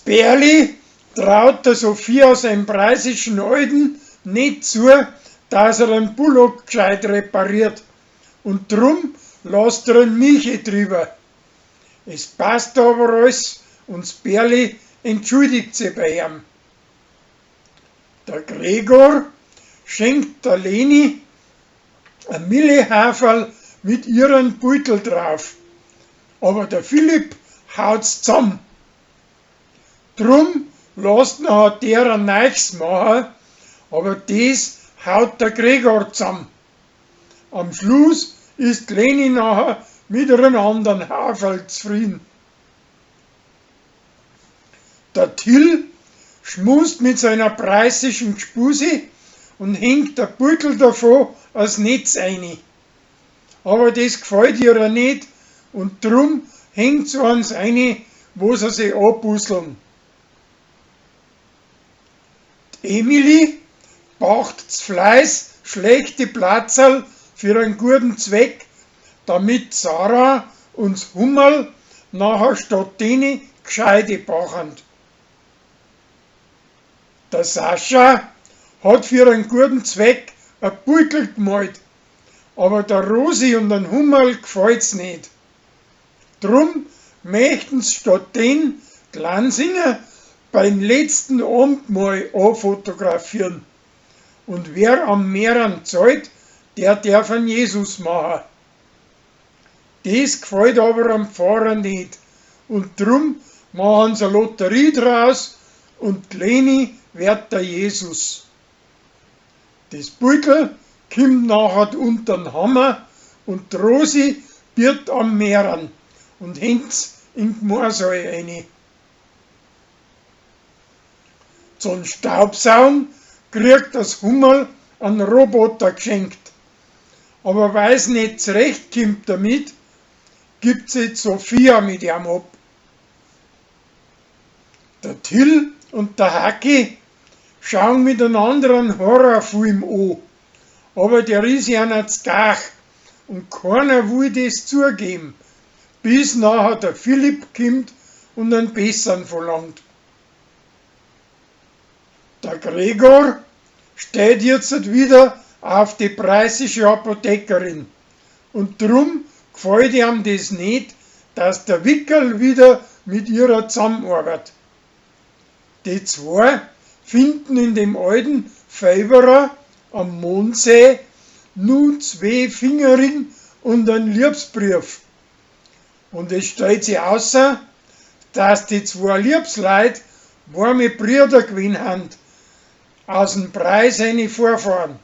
Bärli traut der Sophia seinem preisischen Alten nicht zu, dass er einen Bullock gescheit repariert, und drum lässt er einen Miche drüber. Es passt aber alles und das Bärli entschuldigt sich bei ihm. Der Gregor schenkt der Leni ein Millehaferl mit ihren Beutel drauf, aber der Philipp haut's zusammen. Drum lässt nachher der ein Neues machen, aber das haut der Gregor zusammen. Am Schluss ist Leni nachher mit einem anderen Haferl zufrieden. Der Till schmust mit seiner preisischen Gspusi und hängt der Beutel davon als Netz ein. Aber das gefällt ihr nicht und drum hängt so eins ein, wo sie sich anpuzzeln. Die Emily braucht z Fleiß schlechte Platzerl für einen guten Zweck, damit Sarah uns Hummerl nachher statt denen gescheite brauchen. Der Sascha hat für einen guten Zweck ein Beutel gemalt, aber der Rosi und den Hummerl gefällt's nicht. Drum möchten's statt den Glansinger beim letzten Abendmahl anfotografieren. Und wer am Meeren zahlt, der darf einen Jesus machen. Das gefällt aber am Pfarrer nicht und drum machen sie eine Lotterie draus und Leni wird der Jesus. Das Beutel kommt nachher unter den Hammer und die Rosi wird am Meeren und hängt's in den Gemeinsaal rein. Zum Staubsaugen kriegt das Hummerl einen Roboter geschenkt. Aber weil's nicht zurechtkommt damit, gibt sie Sophia mit ihm ab. Der Till und der Hacki schauen miteinander einen Horrorfilm an, aber der ist ja nicht zu gach und keiner will das zugeben, bis nachher der Philipp kommt und einen besseren verlangt. Der Gregor steht jetzt wieder auf die preisische Apothekerin und drum gefällt ihm das nicht, dass der Wickerl wieder mit ihrer zusammenarbeitet. Die zwei finden in dem alten Feiberer am Mondsee nur 2 Fingerring und einen Liebesbrief. Und es stellt sich außer, dass die 2 Liebsleute warme Brüder gewesen haben, aus dem Preis eine Vorfahren.